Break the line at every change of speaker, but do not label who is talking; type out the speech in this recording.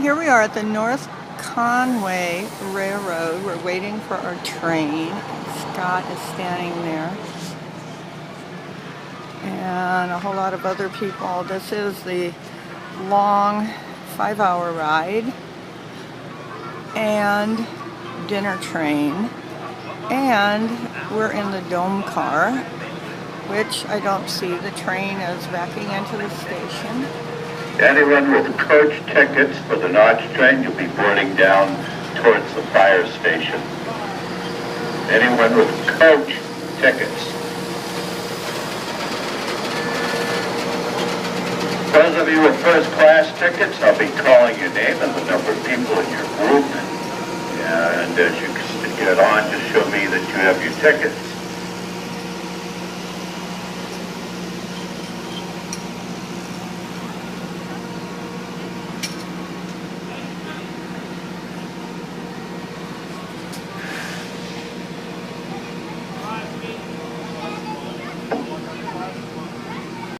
Here we are at the North Conway Railroad. We're waiting for our train. Scott is standing there. And a whole lot of other people. This is the long 5-hour ride and dinner train. And we're in the dome car, which I don't see. The train is backing into the station.
Anyone with coach tickets for the Notch train, you'll be boarding down towards the fire station. Anyone with coach tickets. Those of you with first class tickets, I'll be calling your name and the number of people in your group. And as you get on, just show me that you have your tickets.